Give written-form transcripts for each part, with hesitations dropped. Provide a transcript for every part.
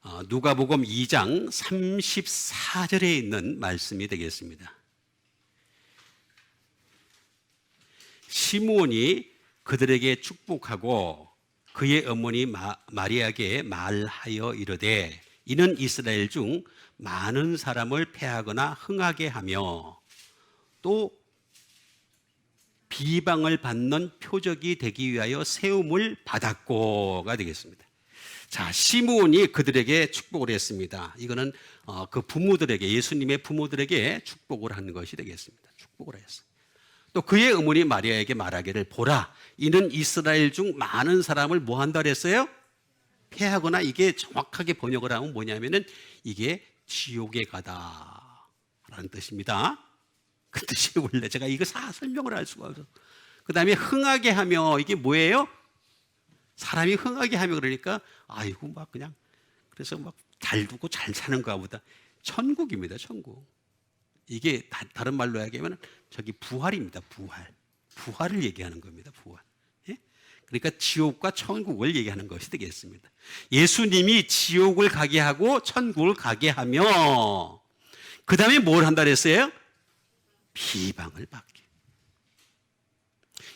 누가복음 2장 34절에 있는 말씀이 되겠습니다. 시므온이 그들에게 축복하고 그의 어머니 마리아에게 말하여 이르되 이는 이스라엘 중 많은 사람을 패하거나 흥하게 하며 또 비방을 받는 표적이 되기 위하여 세움을 받았고가 되겠습니다. 자, 시므온이 그들에게 축복을 했습니다. 이거는 그 부모들에게, 예수님의 부모들에게 축복을 하는 것이 되겠습니다. 축복을 했어요. 또 그의 어머니 마리아에게 말하기를 보라, 이는 이스라엘 중 많은 사람을 뭐 한다 그랬어요? 패하거나, 이게 정확하게 번역을 하면 뭐냐면은 이게 지옥에 가다라는 뜻입니다. 그 뜻이 원래 제가 이거 설명을 할 수가 없어요. 그 다음에 흥하게 하며, 이게 뭐예요? 사람이 흥하게 하며, 그러니까 아이고 막 그냥 그래서 막 잘 두고 잘 사는가 보다. 천국입니다. 천국. 이게 다른 말로 얘기하면 저기 부활입니다. 부활을 얘기하는 겁니다. 부활. 예? 그러니까 지옥과 천국을 얘기하는 것이 되겠습니다. 예수님이 지옥을 가게 하고 천국을 가게 하며 그 다음에 뭘 한다 그랬어요? 비방을 받게.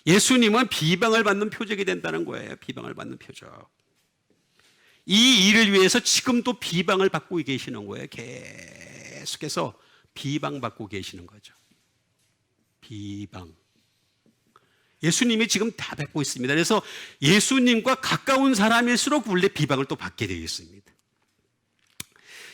예수님은 비방을 받는 표적이 된다는 거예요. 비방을 받는 표적. 이 일을 위해서 지금도 비방을 받고 계시는 거예요. 계속해서 비방받고 계시는 거죠. 비방. 예수님이 지금 다 받고 있습니다. 그래서 예수님과 가까운 사람일수록 원래 비방을 또 받게 되어 있습니다.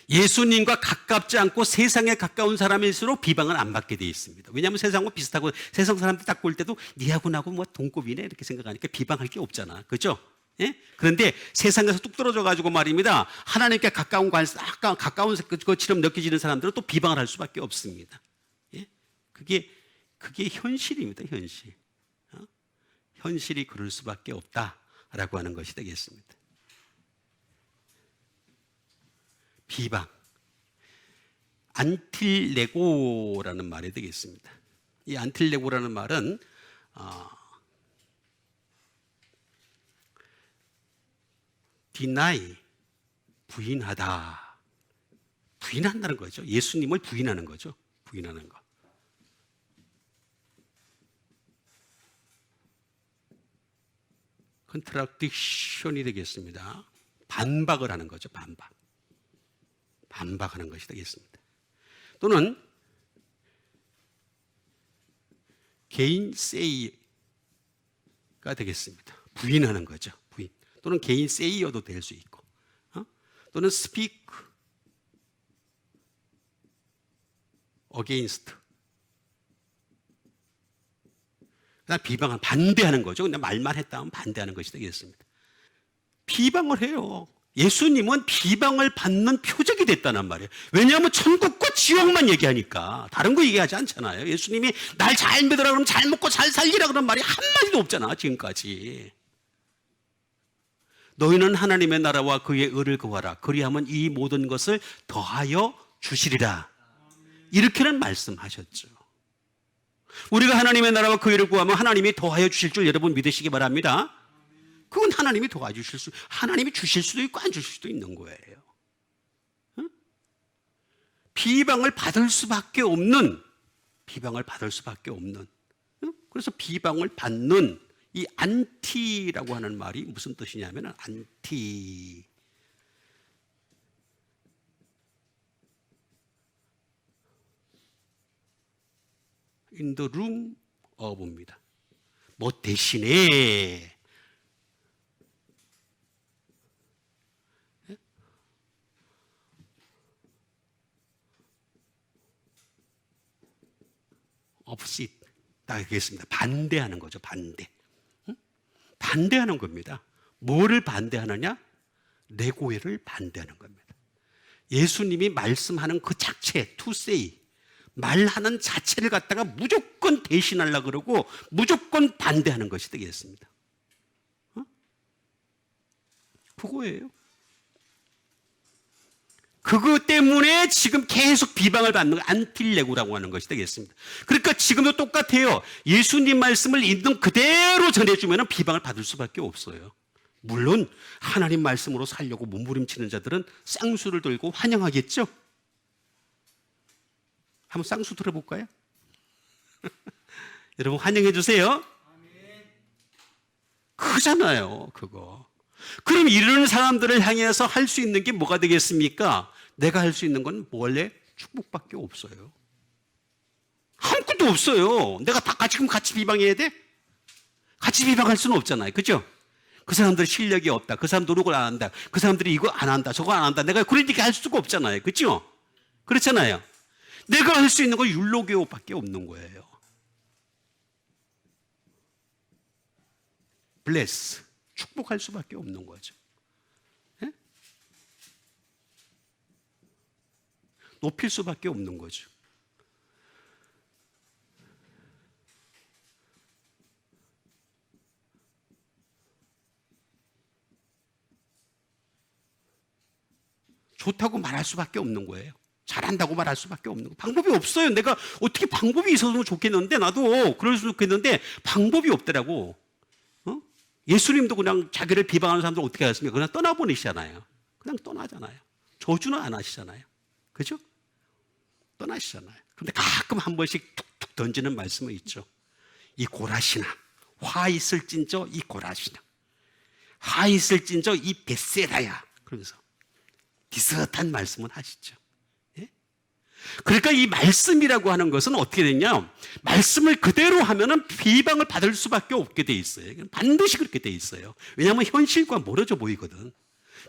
예수님과 가깝지 않고 세상에 가까운 사람일수록 비방을 안 받게 되어 있습니다. 왜냐하면 세상과 비슷하고 세상 사람들 딱 볼 때도 니하고 나하고 뭐 동급이네 이렇게 생각하니까 비방할 게 없잖아. 그렇죠? 예? 그런데 세상에서 뚝 떨어져 가지고 말입니다. 하나님께 가까운 것처럼 느껴지는 사람들은 또 비방을 할 수밖에 없습니다. 예? 그게 현실입니다. 현실. 현실이 그럴 수밖에 없다라고 하는 것이 되겠습니다. 비방. 안틸레고라는 말이 되겠습니다. 이 안틸레고라는 말은 deny, 부인하다. 부인한다는 거죠. 예수님을 부인하는 거죠. 부인하는 거. 컨트라딕션이 되겠습니다. 반박을 하는 거죠. 반박하는 것이 되겠습니다. 또는 게인세이가 되겠습니다. 부인하는 거죠. 부인. 또는 게인세이어도 될 수 있고, 또는 speak against. 비방은 반대하는 거죠. 그냥 말만 했다 하면 반대하는 것이 되겠습니다. 비방을 해요. 예수님은 비방을 받는 표적이 됐다는 말이에요. 왜냐하면 천국과 지옥만 얘기하니까 다른 거 얘기하지 않잖아요. 예수님이 날 잘 믿으라 그러면 잘 먹고 잘 살리라 그런 말이 한마디도 없잖아. 지금까지. 너희는 하나님의 나라와 그의 의를 구하라. 그리하면 이 모든 것을 더하여 주시리라. 이렇게는 말씀하셨죠. 우리가 하나님의 나라와 그 의를 구하면 하나님이 더하여 주실 줄 여러분 믿으시기 바랍니다. 그건 하나님이 도와주실 하나님이 주실 수도 있고 안 주실 수도 있는 거예요. 응? 비방을 받을 수밖에 없는, 응? 그래서 비방을 받는 이 안티라고 하는 말이 무슨 뜻이냐면 안티. in the room of입니다. 뭐 대신에 opposite 딱 하겠습니다. 반대하는 거죠. 반대. 응? 반대하는 겁니다. 뭐를 반대하느냐? 레고에를 반대하는 겁니다. 예수님이 말씀하는 그 자체, to say, 말하는 자체를 갖다가 무조건 대신하려고 그러고 무조건 반대하는 것이 되겠습니다. 그거예요. 그것 때문에 지금 계속 비방을 받는 안틸레고라고 하는 것이 되겠습니다. 그러니까 지금도 똑같아요. 예수님 말씀을 있는 그대로 전해주면 비방을 받을 수밖에 없어요. 물론 하나님 말씀으로 살려고 몸부림치는 자들은 쌍수를 들고 환영하겠죠. 한번 쌍수 들어볼까요? 여러분 환영해 주세요. 크잖아요, 그거. 그럼 이런 사람들을 향해서 할 수 있는 게 뭐가 되겠습니까? 내가 할 수 있는 건 원래 축복밖에 없어요. 아무것도 없어요. 내가 다 같이 비방해야 돼? 같이 비방할 수는 없잖아요. 그죠? 그 사람들 실력이 없다. 그 사람 노력을 안 한다. 그 사람들이 이거 안 한다. 저거 안 한다. 내가 그러니까 할 수가 없잖아요. 그죠? 그렇잖아요. 내가 할 수 있는 건 율로교밖에 없는 거예요. 블레스, 축복할 수밖에 없는 거죠. 예? 높일 수밖에 없는 거죠. 좋다고 말할 수밖에 없는 거예요. 잘한다고 말할 수밖에 없는 거예요. 방법이 없어요. 내가 어떻게 방법이 있어서 좋겠는데, 나도 그럴수록 좋겠는데 방법이 없더라고. 예수님도 그냥 자기를 비방하는 사람들 어떻게 하셨습니까? 그냥 떠나보내시잖아요. 그냥 떠나잖아요. 저주는 안 하시잖아요. 그죠? 떠나시잖아요. 근데 가끔 한 번씩 툭툭 던지는 말씀은 있죠. 이 고라시나, 화 있을진저 이 고라시나, 화 있을진저 이 벳세라야. 그러면서 비슷한 말씀은 하시죠. 예? 그러니까 이 말씀이라고 하는 것은 어떻게 되냐? 말씀을 그대로 하면은 비방을 받을 수밖에 없게 돼 있어요. 반드시 그렇게 돼 있어요. 왜냐하면 현실과 멀어져 보이거든.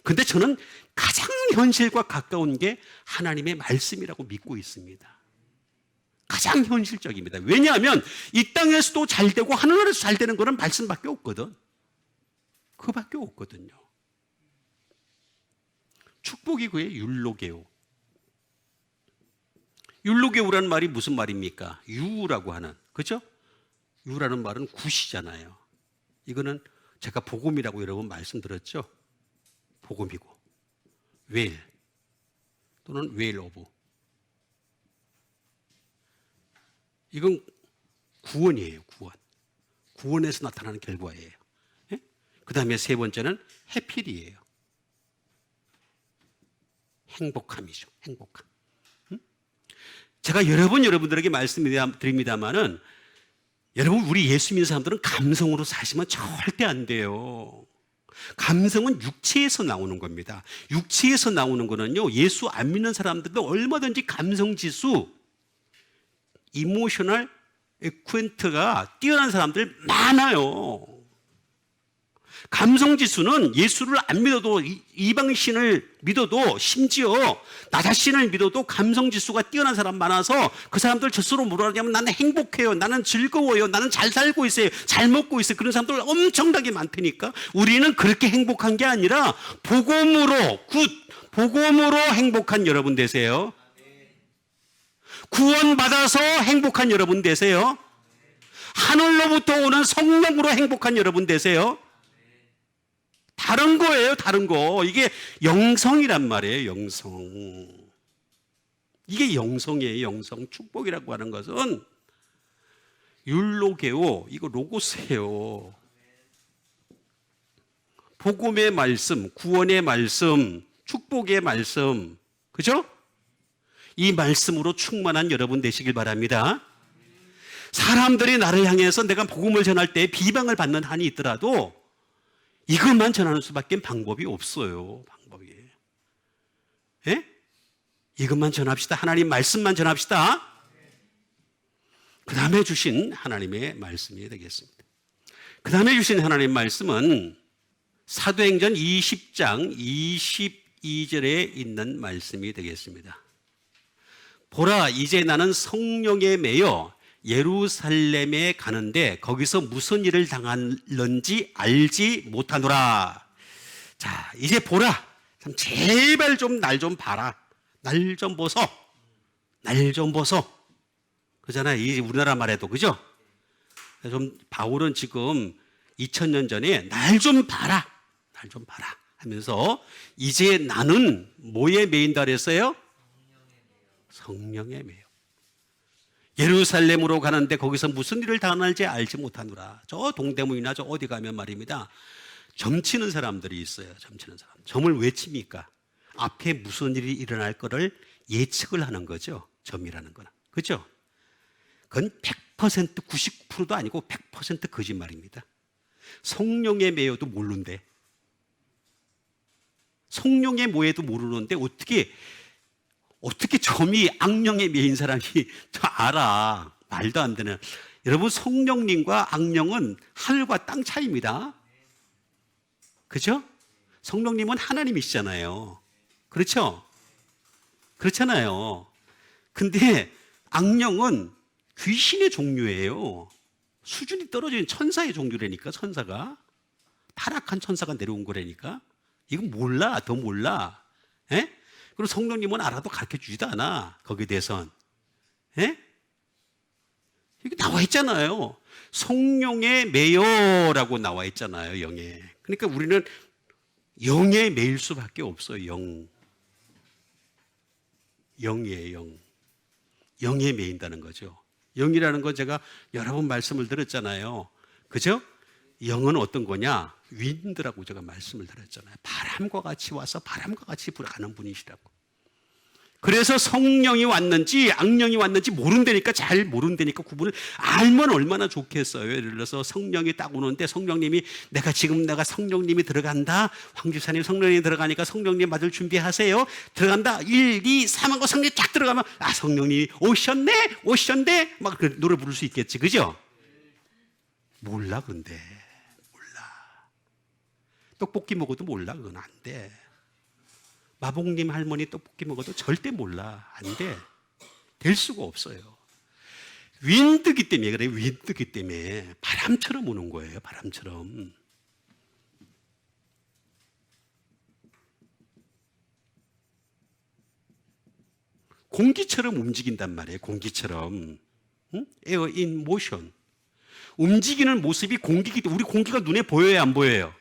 근데 저는 가장 현실과 가까운 게 하나님의 말씀이라고 믿고 있습니다. 가장 현실적입니다. 왜냐하면 이 땅에서도 잘 되고 하늘나라에서 잘 되는 거는 말씀밖에 없거든. 그밖에 없거든요. 축복이 그의 율로게오. 율로게오라는 말이 무슨 말입니까? 유라고 하는, 그죠? 유라는 말은 굿이잖아요. 이거는 제가 복음이라고 여러분 말씀드렸죠? 복음이고, 웰 또는 웰 오브. 이건 구원이에요, 구원. 구원에서 나타나는 결과예요. 예? 그 다음에 세 번째는 해필이에요. 행복함이죠, 행복함. 제가 여러 번 여러분들에게 말씀드립니다만은, 여러분, 우리 예수 믿는 사람들은 감성으로 사시면 절대 안 돼요. 감성은 육체에서 나오는 겁니다. 육체에서 나오는 거는요, 예수 안 믿는 사람들도 얼마든지 감성 지수, 이모셔널 에쿠엔트가 뛰어난 사람들 많아요. 감성 지수는 예수를 안 믿어도, 이방신을 믿어도, 심지어 나 자신을 믿어도 감성 지수가 뛰어난 사람 많아서 그 사람들 스스로 뭐라 하냐면 나는 행복해요, 나는 즐거워요, 나는 잘 살고 있어요, 잘 먹고 있어요. 그런 사람들 엄청나게 많다니까. 우리는 그렇게 행복한 게 아니라 복음으로, 복음으로 행복한 여러분 되세요. 구원받아서 행복한 여러분 되세요. 하늘로부터 오는 성령으로 행복한 여러분 되세요. 다른 거예요, 다른 거. 이게 영성이란 말이에요, 영성. 이게 영성이에요, 영성. 축복이라고 하는 것은 율로게오, 이거 로고스예요. 복음의 말씀, 구원의 말씀, 축복의 말씀, 그죠? 이 말씀으로 충만한 여러분 되시길 바랍니다. 사람들이 나를 향해서 내가 복음을 전할 때 비방을 받는 한이 있더라도 이것만 전하는 수밖에 방법이 없어요. 방법이. 예? 이것만 전합시다. 하나님 말씀만 전합시다. 그 다음에 주신 하나님의 말씀이 되겠습니다. 그 다음에 주신 하나님의 말씀은 사도행전 20장 22절에 있는 말씀이 되겠습니다. 보라, 이제 나는 성령에 매여 예루살렘에 가는데 거기서 무슨 일을 당할런지 알지 못하노라. 자, 이제 보라. 참 제발 좀 날 좀 봐라. 날 좀 보소. 날 좀 보소. 그러잖아요. 이 우리나라 말에도, 그죠? 좀 바울은 지금 2000년 전에 날 좀 봐라. 날 좀 봐라 하면서 이제 나는 뭐에 매인다 그랬어요? 성령에 매여. 예루살렘으로 가는데 거기서 무슨 일을 당할지 알지 못하노라. 저 동대문이나 저 어디 가면 말입니다. 점치는 사람들이 있어요. 점치는 사람. 점을 왜 칩니까? 앞에 무슨 일이 일어날 거를 예측을 하는 거죠. 점이라는 거는. 그죠? 그건 100% 99%도 아니고 100% 거짓말입니다. 성령의 매여도 모르는데, 성령의 모여도 모르는데 어떻게 점이 악령에 매인 사람이 다 알아. 말도 안 되는. 여러분, 성령님과 악령은 하늘과 땅 차이입니다. 그죠? 성령님은 하나님이시잖아요. 그렇죠? 그렇잖아요. 근데 악령은 귀신의 종류예요. 수준이 떨어진 천사의 종류라니까. 천사가 타락한 천사가 내려온 거라니까. 이건 몰라. 더 몰라. 에? 그리고 성령님은 알아도 가르쳐 주지도 않아. 거기에 대해서는. 에? 이게 나와 있잖아요. 성령의 매여라고 나와 있잖아요. 영에. 그러니까 우리는 영에 매일 수밖에 없어요. 영이에요. 영. 영에 매인다는 거죠. 영이라는 건 제가 여러 번 말씀을 드렸잖아요. 그죠? 영은 어떤 거냐? 윈드라고 제가 말씀을 드렸잖아요. 바람과 같이 와서 바람과 같이 불어가는 분이시라고. 그래서 성령이 왔는지 악령이 왔는지 모른다니까, 잘 모른다니까 구분을 알면 얼마나 좋겠어요. 예를 들어서 성령이 딱 오는데 성령님이 내가 성령님이 들어간다. 황 집사님 성령님이 들어가니까 성령님 맞을 준비하세요. 들어간다. 1, 2, 3 하고 성령이 쫙 들어가면 성령님이 오셨네 막 그 노래 부를 수 있겠지. 그죠? 몰라. 근데 몰라. 떡볶이 먹어도 몰라. 그건 안 돼. 마복님 할머니 떡볶이 먹어도 절대 몰라. 안 돼. 될 수가 없어요. 윈드기 때문에 그래요. 윈드기 때문에 바람처럼 오는 거예요. 바람처럼. 공기처럼 움직인단 말이에요. 공기처럼. 에어 인 모션. 움직이는 모습이 공기기 때문에 우리 공기가 눈에 보여요? 안 보여요?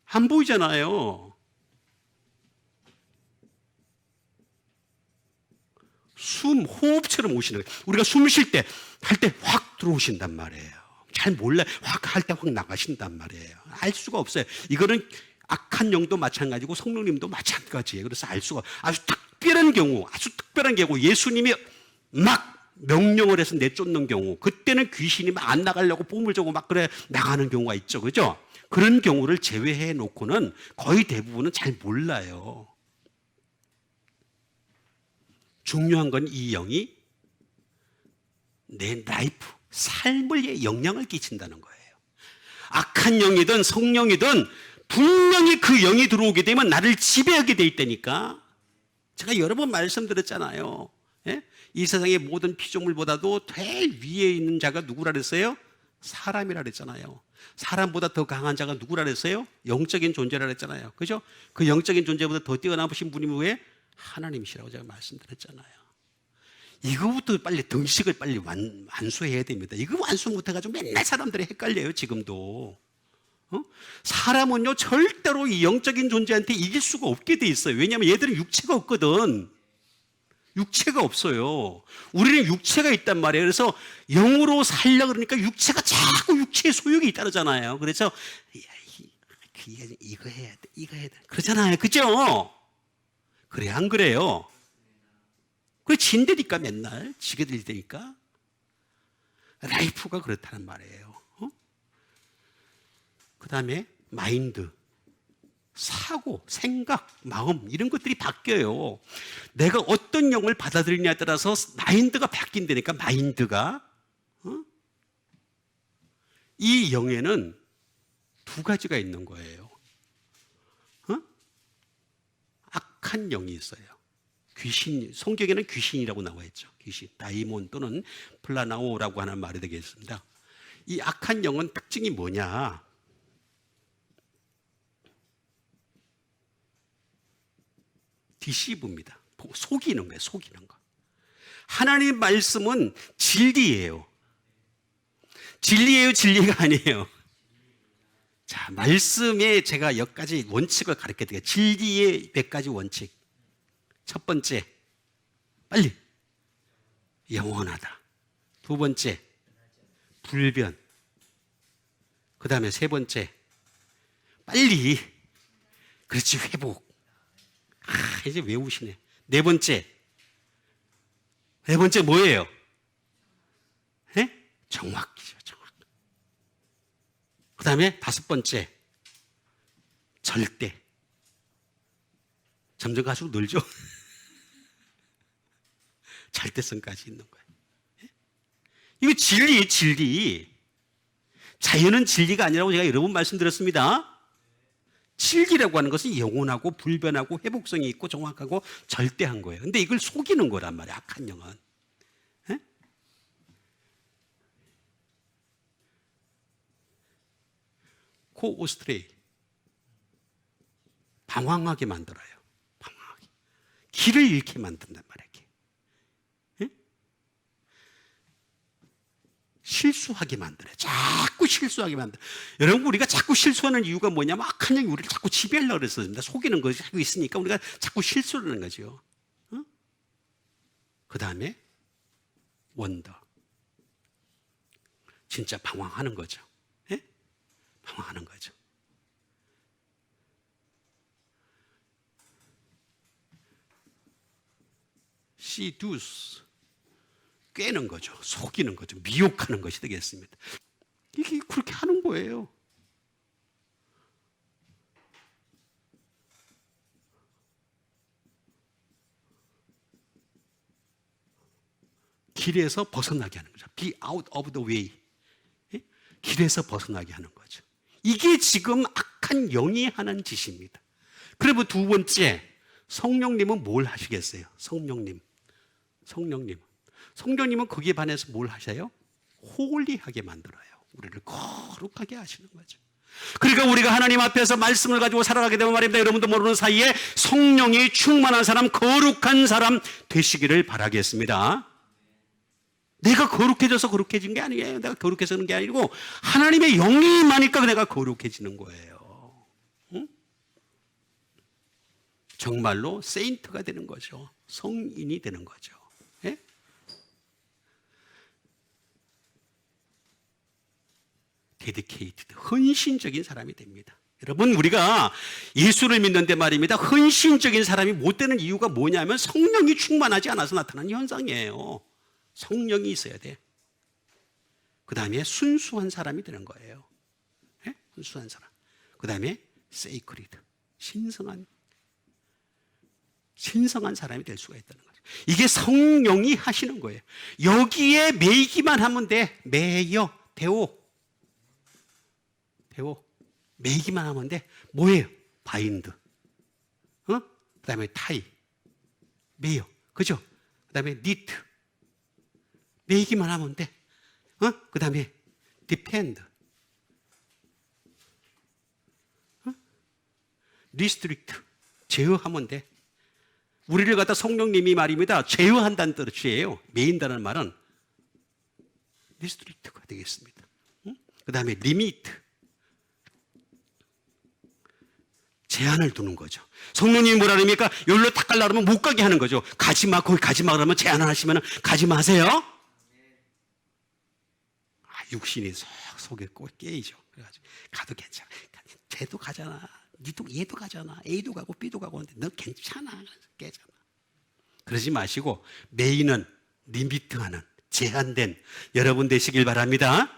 안 보이잖아요. 호흡처럼 오시는 거예요. 우리가 숨 쉴 때, 할 때 확 들어오신단 말이에요. 잘 몰라요. 확 할 때 확 나가신단 말이에요. 알 수가 없어요. 이거는 악한 영도 마찬가지고 성령님도 마찬가지예요. 그래서 알 수가, 아주 특별한 경우, 예수님이 막 명령을 해서 내쫓는 경우, 그때는 귀신이 막 안 나가려고 뽐을 주고 막 그래 나가는 경우가 있죠. 그죠? 그런 경우를 제외해 놓고는 거의 대부분은 잘 몰라요. 중요한 건 이 영이 내 라이프, 삶을 영향을 끼친다는 거예요. 악한 영이든 성령이든 분명히 그 영이 들어오게 되면 나를 지배하게 돼 있다니까. 제가 여러 번 말씀드렸잖아요. 예? 이 세상의 모든 피조물보다도 제일 위에 있는 자가 누구라 그랬어요? 사람이라 그랬잖아요. 사람보다 더 강한 자가 누구라 그랬어요? 영적인 존재라 그랬잖아요. 그죠? 그 영적인 존재보다 더 뛰어나신 분이 왜? 하나님이시라고 제가 말씀드렸잖아요. 이거부터 빨리 등식을 빨리 완수해야 됩니다. 이거 완수 못해가지고 맨날 사람들이 헷갈려요. 지금도. 사람은요 절대로 이 영적인 존재한테 이길 수가 없게 돼 있어요. 왜냐하면 얘들은 육체가 없거든. 육체가 없어요. 우리는 육체가 있단 말이에요. 그래서 영으로 살려고 그러니까 육체가 자꾸 육체의 소욕이 따르잖아요. 그래서 이거 해야 돼, 이거 해야 돼. 그러잖아요. 그죠? 그래, 안 그래요? 그래, 진대니까 맨날 지게 될 테니까. 라이프가 그렇다는 말이에요. 그 다음에 마인드, 사고, 생각, 마음 이런 것들이 바뀌어요. 내가 어떤 영을 받아들이냐에 따라서 마인드가 바뀐다니까. 마인드가. 이 영에는 두 가지가 있는 거예요. 악한 영이 있어요. 귀신, 성경에는 귀신이라고 나와 있죠. 귀신, 다이몬 또는 플라나오라고 하는 말이 되겠습니다. 이 악한 영은 특징이 뭐냐? 디시브입니다. 속이는 거예요. 속이는 거. 하나님 말씀은 진리예요. 진리예요, 진리가 아니에요. 자, 말씀에 제가 몇 가지 원칙을 가르쳐 드릴게요. 진리의 몇 가지 원칙. 첫 번째, 빨리. 영원하다. 두 번째, 불변. 그 다음에 세 번째, 빨리. 그렇지, 회복. 이제 외우시네. 네 번째 뭐예요? 네? 정확히죠, 정확. 그 다음에 다섯 번째, 절대. 점점 갈수록 늘죠? 절대성까지 있는 거예요. 이거 진리예요, 진리. 자연은 진리가 아니라고 제가 여러 번 말씀드렸습니다. 진리라고 하는 것은 영원하고 불변하고 회복성이 있고 정확하고 절대한 거예요. 근데 이걸 속이는 거란 말이에요, 악한 영은. 예? 코오스트레이. 방황하게 만들어요. 방황하게. 길을 잃게 만든단 말이에요. 예? 실수하게 만들어요. 자꾸 실수하게 만들어요. 여러분, 우리가 자꾸 실수하는 이유가 뭐냐면 악한 영이 우리를 자꾸 지배하려고 그랬습니다. 속이는 것이 자꾸 있으니까 우리가 자꾸 실수를 하는 거죠. 그 다음에 원더. 진짜 방황하는 거죠. 예? 방황하는 거죠. 시두스. 꿰는 거죠. 속이는 거죠. 미혹하는 것이 되겠습니다. 이게 그렇게 하는 거예요. 길에서 벗어나게 하는 거죠. Be out of the way. 예? 길에서 벗어나게 하는 거죠. 이게 지금 악한 영이 하는 짓입니다. 그리고 두 번째, 성령님은 뭘 하시겠어요? 성령님은 거기에 반해서 뭘 하셔요? 홀리하게 만들어요. 우리를 거룩하게 하시는 거죠. 그러니까 우리가 하나님 앞에서 말씀을 가지고 살아가게 되면 말입니다. 여러분도 모르는 사이에 성령이 충만한 사람, 거룩한 사람 되시기를 바라겠습니다. 내가 거룩해져서 거룩해진 게 아니에요. 내가 거룩해지는 게 아니고 하나님의 영이 임하니까 내가 거룩해지는 거예요. 응? 정말로 세인트가 되는 거죠. 성인이 되는 거죠. 예? 데디케이티드, 헌신적인 사람이 됩니다. 여러분, 우리가 예수를 믿는데 말입니다. 헌신적인 사람이 못 되는 이유가 뭐냐면 성령이 충만하지 않아서 나타나는 현상이에요. 성령이 있어야 돼. 그 다음에 순수한 사람이 되는 거예요. 네? 순수한 사람. 그 다음에 세이크리드, 신성한 사람이 될 수가 있다는 거죠. 이게 성령이 하시는 거예요. 여기에 매이기만 하면 돼. 매여, 대오. 매이기만 하면 돼. 뭐예요? 바인드. 그 다음에 타이. 매여. 그죠? 그 다음에 니트. 매이기만 하면 돼. 그 다음에 디펜드. 리스트릭트. 제어하면 돼. 우리를 갖다 성령님이 말입니다. 제어한다는 뜻이에요. 매인다는 말은 리스트릭트가 되겠습니다. 그 다음에 리미트. 제한을 두는 거죠. 성령님이 뭐라 그럽니까? 여기로 딱 가려고 하면 못 가게 하는 거죠. 가지마, 거기 가지마 그러면 제한을 하시면 가지 마세요. 육신이 속에 꼭 깨이죠. 그래가지고 가도 괜찮아. 쟤도 가잖아. 얘도 가잖아. A도 가고 B도 가고 하는데 너 괜찮아. 깨잖아. 그러지 마시고 메인은 리미트하는 제한된 여러분 되시길 바랍니다.